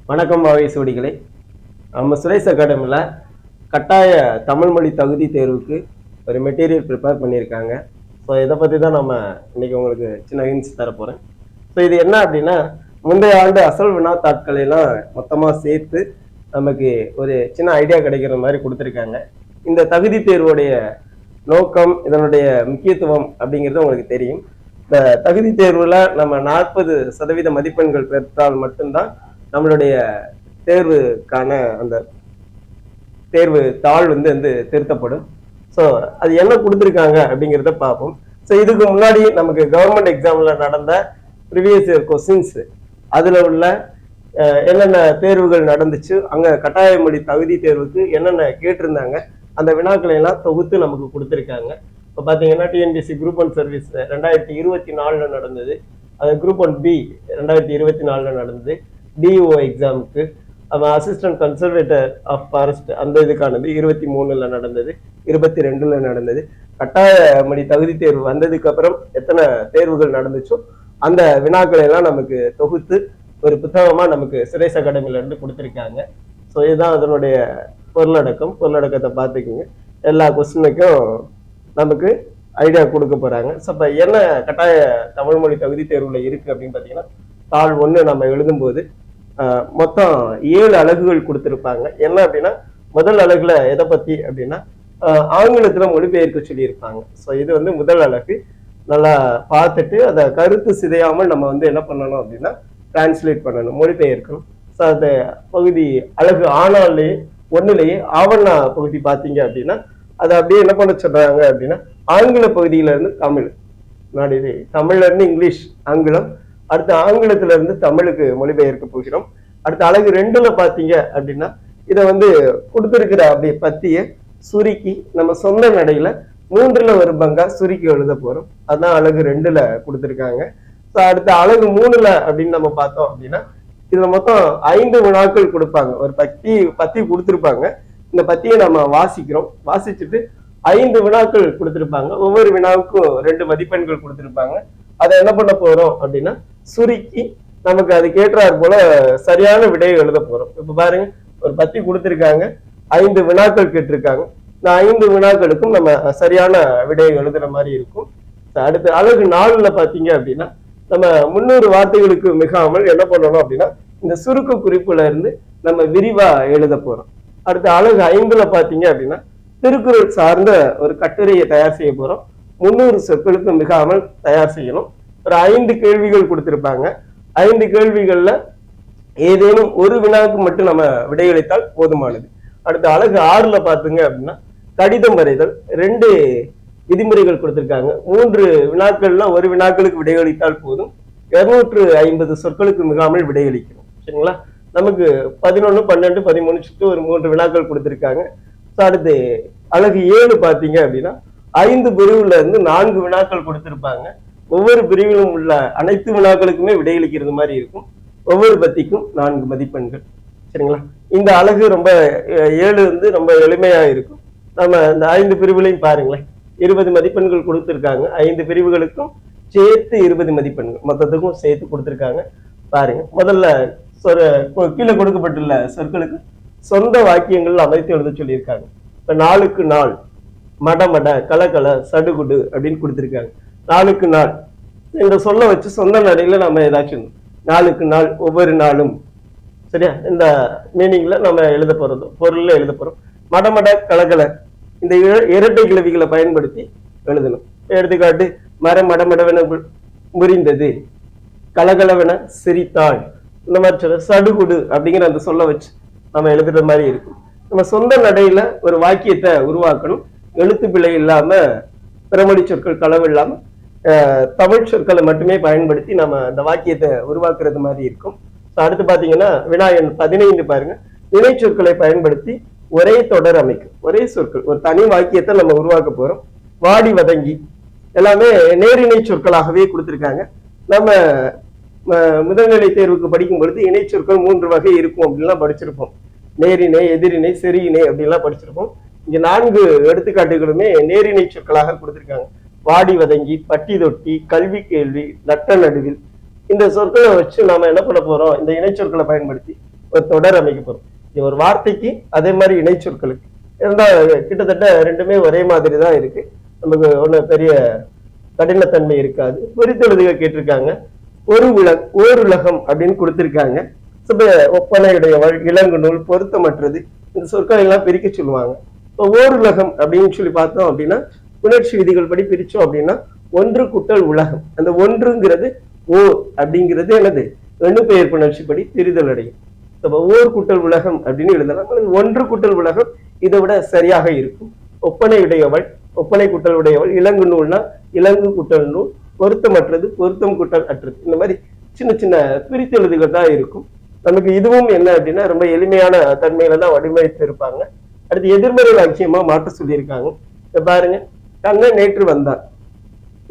வணக்கம் வாகேஸ்வடிகளே. நம்ம சுரேஷ் அகாடமியில் கட்டாய தமிழ் மொழி தகுதி தேர்வுக்கு ஒரு மெட்டீரியல் ப்ரிப்பேர் பண்ணியிருக்காங்க. ஸோ இதை பற்றி தான் நம்ம இன்றைக்கி உங்களுக்கு சின்ன ஹிண்ட்ஸ் தரப்போகிறேன். ஸோ இது என்ன அப்படின்னா, முந்தைய ஆண்டு அசல் வினாத்தாட்களையெல்லாம் மொத்தமாக சேர்த்து நமக்கு ஒரு சின்ன ஐடியா கிடைக்கிற மாதிரி கொடுத்துருக்காங்க. இந்த தகுதி தேர்வுடைய நோக்கம், இதனுடைய முக்கியத்துவம் அப்படிங்கிறது உங்களுக்கு தெரியும். இந்த தகுதி தேர்வில் நம்ம 40% மதிப்பெண்கள் பெற்றால் மட்டும்தான் நம்மளுடைய தேர்வுக்கான அந்த தேர்வு தாள் வந்து திருத்தப்படும். ஸோ அது என்ன கொடுத்துருக்காங்க அப்படிங்கிறத பார்ப்போம். ஸோ இதுக்கு முன்னாடி நமக்கு கவர்மெண்ட் எக்ஸாம்ல நடந்த ப்ரீவியஸ் இயர் கொஸ்டின்ஸ், அதில் உள்ள என்னென்ன தேர்வுகள் நடந்துச்சு, அங்கே கட்டாய மொழி தகுதி தேர்வுக்கு என்னென்ன கேட்டிருந்தாங்க, அந்த வினாக்களை எல்லாம் தொகுத்து நமக்கு கொடுத்துருக்காங்க. இப்போ பார்த்தீங்கன்னா டிஎன்பிஎஸ்சி குரூப் 1 சர்வீஸ் 2024 நடந்தது. அது குரூப் 1B 2024 நடந்தது. டிஓ எக்ஸாமுக்கு அசிஸ்டன்ட் கன்சர்வேட்டர் ஆஃப் ஃபாரஸ்ட் அந்த இதுக்கானது 23 நடந்தது, 22 நடந்தது. கட்டாய மொழி தகுதி தேர்வு வந்ததுக்கு அப்புறம் எத்தனை தேர்வுகள் நடந்துச்சோ அந்த வினாக்களை எல்லாம் நமக்கு தொகுத்து ஒரு புத்தகமா நமக்கு சுரேஷ் அகாடமில இருந்து கொடுத்துருக்காங்க. ஸோ இதுதான் அதனுடைய பொருளடக்கத்தை பார்த்துக்குங்க. எல்லா கொஸ்டினுக்கும் நமக்கு ஐடியா கொடுக்க போறாங்க. ஸோ இப்போ என்ன கட்டாய தமிழ் மொழி தகுதி தேர்வுல இருக்கு அப்படின்னு பார்த்தீங்கன்னா, தாள் 1 நம்ம எழுதும்போது மொத்தம் 7 அலகுகள் கொடுத்துருப்பாங்க. என்ன அப்படின்னா, முதல் அலகுல எதை பத்தி அப்படின்னா ஆங்கிலத்துல மொழிபெயர்க்க சொல்லியிருப்பாங்க. ஸோ இது வந்து முதல் அலகு. நல்லா பார்த்துட்டு அதை கருத்து சிதையாமல் நம்ம வந்து என்ன பண்ணணும் அப்படின்னா டிரான்ஸ்லேட் பண்ணணும், மொழிபெயர்க்கணும். ஸோ அந்த பகுதி அலகு ஆனாலே 1லேயே ஆவண பகுதி பார்த்தீங்க அப்படின்னா அதை அப்படியே என்ன பண்ண சொல்றாங்க அப்படின்னா, ஆங்கில பகுதியில இருந்து தமிழ், தமிழ்ல இருந்து இங்கிலீஷ், ஆங்கிலம், அடுத்து ஆங்கிலத்துல இருந்து தமிழுக்கு மொழிபெயர்க்க போகிறோம். அடுத்த அலகு 2ல பாத்தீங்க அப்படின்னா இதை வந்து கொடுத்துருக்கிற அப்படி பத்திய சுருக்கி நம்ம சொந்த நடையில 3ல் ஒரு பங்கா சுருக்கி எழுத போறோம். அதுதான் அலகு 2ல கொடுத்துருக்காங்க. ஸோ அடுத்த அலகு 3ல அப்படின்னு நம்ம பார்த்தோம் அப்படின்னா இதுல மொத்தம் 5 வினாக்கள் கொடுப்பாங்க. ஒரு பத்தி கொடுத்துருப்பாங்க. இந்த பத்தியை நம்ம வாசிக்கிறோம். வாசிச்சுட்டு 5 வினாக்கள் கொடுத்துருப்பாங்க. ஒவ்வொரு வினாவுக்கும் 2 மதிப்பெண்கள் கொடுத்துருப்பாங்க. அதை என்ன பண்ண போறோம் அப்படின்னா சுருக்கி நமக்கு அது கேட்டார் போல சரியான விடையை எழுத போறோம். இப்ப பாருங்க, ஒரு பத்தி கொடுத்துருக்காங்க, 5 வினாக்கள் கேட்டிருக்காங்க. இந்த 5 வினாக்களுக்கும் நம்ம சரியான விடையை எழுதுற மாதிரி இருக்கும். அடுத்து அலகு 4ல பாத்தீங்க அப்படின்னா நம்ம 300 வார்த்தைகளுக்கு மிகாமல் என்ன பண்ணணும் அப்படின்னா இந்த சுருக்க குறிப்புல இருந்து நம்ம விரிவா எழுத போறோம். அடுத்த அலகு 5ல பாத்தீங்க அப்படின்னா திருக்குறள் சார்ந்த ஒரு கட்டுரையை தயார் செய்ய போறோம். 300 சொற்களுக்கு மிகாமல் தயார் செய்யணும். ஒரு 5 கேள்விகள் கொடுத்திருப்பாங்க. 5 கேள்விகள்ல ஏதேனும் ஒரு வினாவுக்கு மட்டும் நம்ம விடையளித்தால் போதுமானது. அடுத்த அலகு 6ல பாத்துங்க அப்படின்னா கடிதம் வரைதல். 2 விதிமுறைகள் கொடுத்திருக்காங்க. 3 வினாக்கள்ல ஒரு வினாக்களுக்கு விடையளித்தால் போதும். 250 சொற்களுக்கு மிகாமல் விடையளிக்கணும். சரிங்களா? நமக்கு 11, 12, 13 சுட்டு ஒரு 3 வினாக்கள் கொடுத்திருக்காங்க. அடுத்து அலகு 7 பாத்தீங்க அப்படின்னா 5 பிரிவுல இருந்து 4 வினாக்கள் கொடுத்திருப்பாங்க. ஒவ்வொரு பிரிவிலும் உள்ள அனைத்து வினாக்களுக்குமே விடையளிக்கிறது மாதிரி இருக்கும். ஒவ்வொரு பத்திக்கும் 4 மதிப்பெண்கள். சரிங்களா? இந்த அலகு ரொம்ப 7 வந்து ரொம்ப எளிமையா இருக்கும். நம்ம இந்த 5 பிரிவுலையும் பாருங்களேன், 20 மதிப்பெண்கள் கொடுத்துருக்காங்க. 5 பிரிவுகளுக்கும் சேர்த்து 20 மதிப்பெண்கள் மொத்தத்துக்கும் சேர்த்து கொடுத்துருக்காங்க. பாருங்க, முதல்ல கீழே கொடுக்கப்பட்டுள்ள சொற்களுக்கு சொந்த வாக்கியங்கள் அமைத்து எழுத சொல்லியிருக்காங்க. இப்ப 4க்கு நாள், மடமட, கலகல, சடுகுடு அப்படின்னு கொடுத்துருக்காங்க. 4க்கு நாள் இந்த சொல்ல வச்சு சொந்த நடையில நம்ம ஏதாச்சும் 4க்கு நாள், ஒவ்வொரு நாளும், சரியா, இந்த மீனிங்ல நம்ம எழுத போறோம், பொருள்ல எழுத போறோம். மடமட, கலகல இந்த இரட்டை கிளவிகளை பயன்படுத்தி எழுதணும். எடுத்துக்காட்டு, மடமடவென முறிந்தது, கலகலவென சிரித்தாள், இந்த மாதிரி சடுகுடு அப்படிங்கிற அந்த சொல்ல வச்சு நம்ம எழுதுற மாதிரி இருக்கும். நம்ம சொந்த நடையில ஒரு வாக்கியத்தை உருவாக்கணும். எழுத்து பிழை இல்லாம, பிறமொழி சொற்கள் களவு இல்லாம தமிழ் சொற்களை மட்டுமே பயன்படுத்தி நம்ம அந்த வாக்கியத்தை உருவாக்குறது மாதிரி இருக்கும். அடுத்து பாத்தீங்கன்னா வினா எண் 15 பாருங்க. வினை சொற்களை பயன்படுத்தி ஒரே தொடர் அமைக்கும். ஒரே சொற்கள், ஒரு தனி வாக்கியத்தை நம்ம உருவாக்க போறோம். வாடி வதங்கி எல்லாமே நேரிணை சொற்களாகவே கொடுத்துருக்காங்க. நம்ம முதல்நிலை தேர்வுக்கு படிக்கும் பொழுது இணை சொற்கள் 3 வகை இருக்கும் அப்படின்லாம் படிச்சிருப்போம். நேரிணை, எதிரிணை, செரியிணை அப்படின்லாம் படிச்சிருப்போம். இங்க 4 எடுத்துக்காட்டுகளுமே நேரிணை சொற்களாக கொடுத்திருக்காங்க. வாடி வதங்கி, பட்டி தொட்டி, கல்வி கேள்வி, நட்ட நடுவில், இந்த சொற்களை வச்சு நாம என்ன பண்ண போறோம், இந்த இணை சொற்களை பயன்படுத்தி ஒரு தொடர் அமைக்க போறோம். ஒரு வார்த்தைக்கு அதே மாதிரி இணைச்சொற்களுக்கு கிட்டத்தட்ட ரெண்டுமே ஒரே மாதிரி தான் இருக்கு. நமக்கு ஒண்ணு பெரிய கடினத்தன்மை இருக்காது. குறித்தெழுதுக கேட்டிருக்காங்க. ஓருலகம் அப்படின்னு கொடுத்திருக்காங்க. ஒப்பனையுடையவள், இலங்கு நூல், பொருத்தமற்றது, இந்த சொற்களை எல்லாம் பிரிக்க சொல்லுவாங்க. இப்போ ஓருலகம் அப்படின்னு சொல்லி பார்த்தோம் அப்படின்னா புணர்ச்சி விதிகள் படி பிரிச்சோம் அப்படின்னா ஒன்று கூட்டல் உலகம். அந்த ஒன்றுங்கிறது ஓர் அப்படிங்கிறது என்னது எண்ணு பெயர் புணர்ச்சி படி பிரிதல் அடையும். ஓர் கூட்டல் உலகம் அப்படின்னு எழுதலாம். ஒன்று கூட்டல் உலகம் இதை விட சரியாக இருக்கும். ஒப்பனையுடையவள், ஒப்பனை கூட்டல் உடையவள், இலங்கு நூல்னா இலங்கு கூட்டல் நூல், பொருத்தமற்றது பொருத்தம் கூட்டல் அற்றது. இந்த மாதிரி சின்ன சின்ன பிரித்தெழுதுகள் தான் இருக்கும். நமக்கு இதுவும் என்ன அப்படின்னா ரொம்ப எளிமையான தன்மையில தான் வடிவமைத்து இருப்பாங்க. அடுத்து எதிர்மறை வாக்கியமா மாற்ற சொல்லியிருக்காங்க. பாருங்க, கண்ணன் நேற்று வந்தான்.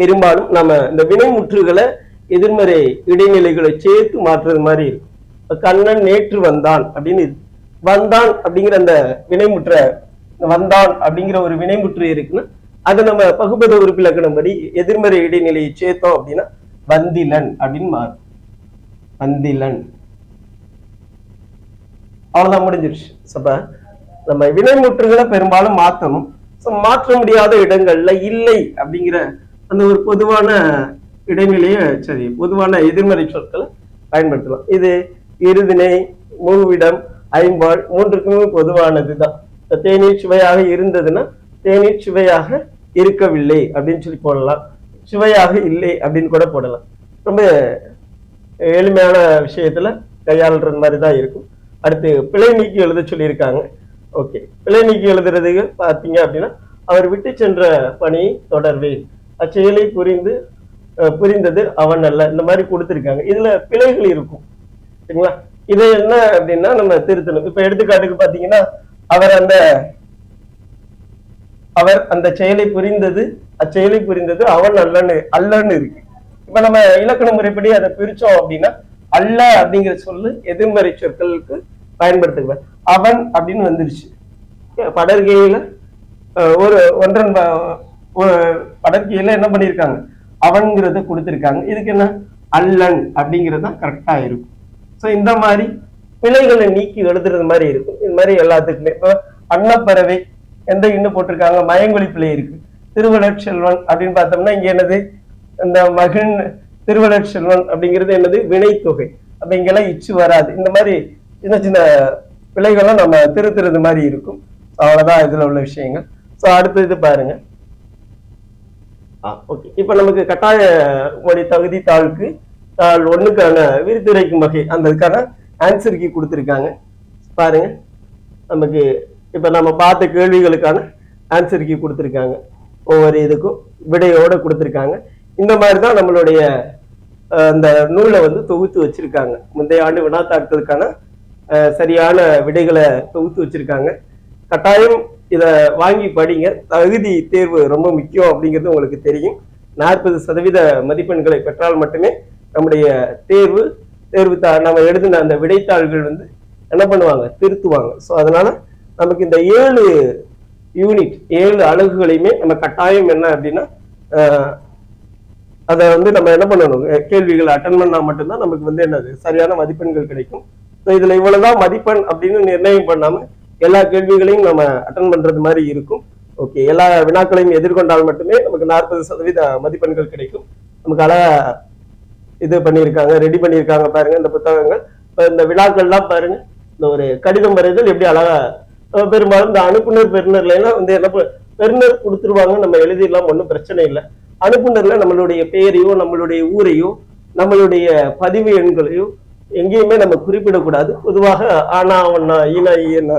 பெரும்பாலும் நம்ம இந்த வினைமுற்றுகளை எதிர்மறை இடைநிலைகளை சேர்த்து மாற்றுறது மாதிரி இருக்கும். கண்ணன் நேற்று வந்தான் அப்படின்னு வந்தான் அப்படிங்கிற அந்த வினைமுற்ற வந்தான் அப்படிங்கிற ஒரு வினைமுற்று இருக்குன்னா அதை நம்ம பகுபத உறுப்பிலக்கணம் படி எதிர்மறை இடைநிலையை சேர்த்தோம் அப்படின்னா வந்திலன் அப்படின்னு மாறும். வந்திலன், அவ்வளவுதான், முடிஞ்சிருச்சு. அப்ப நம்ம வினைமுற்றுகளை பெரும்பாலும் மாற்றணும். மாற்ற முடியாத இடங்கள்ல இல்லை அப்படிங்கிற அந்த ஒரு பொதுவான இடைநிலையை பொதுவான எதிர்மறை சொற்களை பயன்படுத்தலாம். இது இருதினை, மூவிடம், ஐம்பால் மூன்றுக்குமே பொதுவானதுதான். தேநீர் சுவையாக இருந்ததுன்னா தேநீர் சுவையாக இருக்கவில்லை அப்படின்னு சொல்லி போடலாம். சுவையாக இல்லை அப்படின்னு கூட போடலாம். ரொம்ப எளிமையான விஷயத்துல கையாளுற மாதிரி தான் இருக்கும். அடுத்து பிழை நீக்கி எழுத சொல்லியிருக்காங்க. ஓகே, பிழை நீக்கி எழுதுறதுக்கு பார்த்தீங்க அப்படின்னா அவர் விட்டு சென்ற பணியை தொடர்வேன், அச்செயலை புரிந்தது அவன் அல்ல, இந்த மாதிரி கொடுத்துருக்காங்க. இதுல பிழைகள் இருக்கும் சரிங்களா. இது என்ன அப்படின்னா நம்ம திருத்தணும். இப்ப எடுத்துக்காட்டுக்கு பாத்தீங்கன்னா அவர் அந்த செயலை புரிந்தது, அச்செயலை புரிந்தது அவன் அல்லன்னு இருக்கு. இப்ப நம்ம இலக்கண முறைப்படி அதை பிரிச்சோம் அப்படின்னா அல்ல அப்படிங்கிற சொல்லு எதிர்மறை சொற்களுக்கு பயன்படுத்துவேன். அவன் அப்படின்னு வந்துருச்சு. படற்கையில ஒன்றன் படற்கையில என்ன பண்ணிருக்காங்க, அவன்கிறத கொடுத்திருக்காங்க. இதுக்கு என்ன அல்லன் அப்படிங்கிறது தான் கரெக்டா இருக்கும். ஸோ இந்த மாதிரி பிழைகளை நீக்கி எழுதுறது மாதிரி இருக்கும். இது மாதிரி எல்லாத்துக்குமே இப்போ அன்னப்பறவை எந்த இன்னும் போட்டிருக்காங்க, மயங்கொழி பிழை இருக்கு. திருவள்ளுவர் செல்வன் அப்படின்னு பார்த்தோம்னா இங்க என்னது, இந்த மகிழ் திருவள்ளுவர் செல்வன் அப்படிங்கிறது என்னது வினைத்தொகை. அப்ப இங்கெல்லாம் இச்சு வராது. இந்த மாதிரி சின்ன சின்ன பிழைகள்லாம் நம்ம திருத்துறது மாதிரி இருக்கும். அவ்வளவுதான் இதுல உள்ள விஷயங்கள். ஸோ அடுத்து இது பாருங்க. ஓகே, இப்ப நமக்கு கட்டாய மொழி தகுதி தாளுக்கு தாள் 1க்கான விரித்துரைக்கும் வகை அந்த ஆன்சர் கீ கொடுத்துருக்காங்க பாருங்க. நமக்கு இப்ப நம்ம பார்த்த கேள்விகளுக்கான ஆன்சர் கீ கொடுத்துருக்காங்க. ஒவ்வொரு இதுக்கும் விடையோட கொடுத்துருக்காங்க. இந்த மாதிரிதான் நம்மளுடைய அந்த நூலை தொகுத்து வச்சிருக்காங்க. முந்தைய ஆண்டு வினாத்தாட்களுக்கான சரியான விடைகளை தொகுத்து வச்சிருக்காங்க. கட்டாயம் இதை வாங்கி படிங்க. தகுதி தேர்வு ரொம்ப முக்கியம் அப்படிங்கிறது உங்களுக்கு தெரியும். 40% மதிப்பெண்களை பெற்றால் மட்டுமே நம்முடைய தேர்வு நம்ம எழுதின அந்த விடைத்தாள்கள் என்ன பண்ணுவாங்க, திருத்துவாங்க. ஸோ அதனால நமக்கு இந்த 7 யூனிட் 7 அலகுகளையுமே நம்ம கட்டாயம் என்ன அப்படின்னா அதை நம்ம என்ன பண்ணணும், கேள்விகள் அட்டன் பண்ணா மட்டும்தான் நமக்கு என்னது சரியான மதிப்பெண்கள் கிடைக்கும். ஸோ இதுல இவ்வளவுதான் மதிப்பெண் அப்படின்னு நிர்ணயம் பண்ணாம எல்லா கேள்விகளையும் நம்ம அட்டன் பண்றது மாதிரி இருக்கும். ஓகே, எல்லா வினாக்களையும் எதிர்கொண்டால் மட்டுமே நமக்கு 40% மதிப்பெண்கள் கிடைக்கும். நமக்கு அழகா இது பண்ணியிருக்காங்க, ரெடி பண்ணியிருக்காங்க பாருங்க இந்த புத்தகங்கள். இந்த வினாக்கள்லாம் பாருங்க. இந்த ஒரு கடிதம் வரைதல் எப்படி அழகா, பெரும்பாலும் இந்த அனுப்புனர் பெறுநர்ல எல்லாம் என்ன பெறுநர் கொடுத்துருவாங்க, நம்ம எழுதிடலாம், ஒன்றும் பிரச்சனை இல்லை. அனுப்புனர்ல நம்மளுடைய பெயரையோ நம்மளுடைய ஊரையோ நம்மளுடைய பதிவு எண்களையோ எங்கேயுமே நம்ம குறிப்பிடக்கூடாது. பொதுவாக ஆனா ஒன்னா ஈனா ஈனா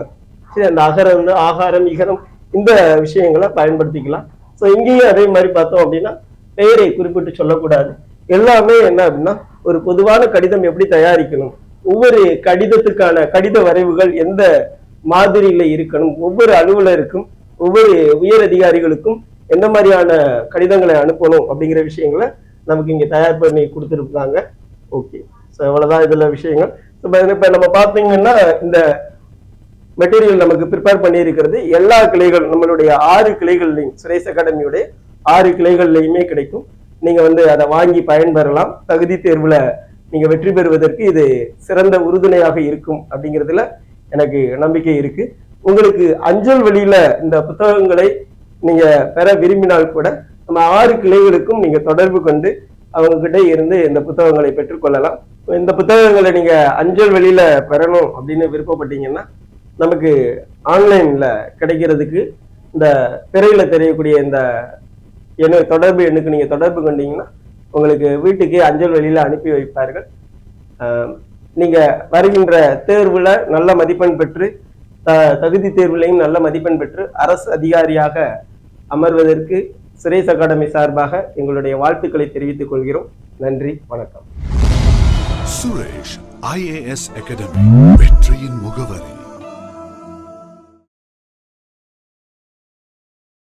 சரி, அந்த அகரம் ஆகாரம் இகரம் இந்த விஷயங்களை பயன்படுத்திக்கலாம். ஸோ இங்கேயும் அதே மாதிரி பார்த்தோம் அப்படின்னா பெயரை குறிப்பிட்டு சொல்லக்கூடாது. எல்லாமே என்ன அப்படின்னா ஒரு பொதுவான கடிதம் எப்படி தயாரிக்கணும், ஒவ்வொரு கடிதத்துக்கான கடித வரைவுகள் எந்த மாதிரியில இருக்கணும், ஒவ்வொரு அலுவலருக்கும் ஒவ்வொரு உயர் அதிகாரிகளுக்கும் எந்த மாதிரியான கடிதங்களை அனுப்பணும் அப்படிங்கிற விஷயங்களை நமக்கு இங்க தயார் பண்ணி கொடுத்துருக்காங்க. ஓகே, ஸோ எவ்வளவுதான் இதுல விஷயங்கள். இப்ப நம்ம பார்த்தீங்கன்னா இந்த மெட்டீரியல் நமக்கு ப்ரிப்பேர் பண்ணியிருக்கிறது எல்லா கிளைகள் நம்மளுடைய 6 கிளைகள்லையும் சுரேஷ் அகாடமியுடைய 6 கிளைகள்லையுமே கிடைக்கும். நீங்க அதை வாங்கி பயன்பெறலாம். தகுதி தேர்வுல நீங்க வெற்றி பெறுவதற்கு இது சிறந்த உறுதுணையாக இருக்கும் அப்படிங்கிறதுல எனக்கு நம்பிக்கை இருக்கு. உங்களுக்கு அஞ்சல் வழியில இந்த புத்தகங்களை நீங்க பெற விரும்பினால் கூட நம்ம 6 கிளைகளுக்கும் நீங்க தொடர்பு கொண்டு அவங்க கிட்ட இருந்து இந்த புத்தகங்களை பெற்றுக்கொள்ளலாம். இந்த புத்தகங்களை நீங்க அஞ்சல் வழியில பெறணும் அப்படின்னு விருப்பப்பட்டீங்கன்னா நமக்கு ஆன்லைன்ல கிடைக்கிறதுக்கு இந்த திரையில தெரியக்கூடிய இந்த தொடர்பு எண்ணுக்கு நீங்க தொடர்பு கொண்டீங்கன்னா உங்களுக்கு வீட்டுக்கு அஞ்சல் வழியில அனுப்பி வைப்பார்கள். நீங்க வருகின்ற தேர்வுல நல்ல மதிப்பெண் பெற்று தகுதி தேர்வுலையும் நல்ல மதிப்பெண் பெற்று அரசு அதிகாரியாக அமர்வதற்கு சுரேஷ் அகாடமி சார்பாக எங்களுடைய வாழ்த்துக்களை தெரிவித்துக் கொள்கிறோம். நன்றி, வணக்கம். சுரேஷ் IAS அகாடமி, வெற்றியின் முகவரி.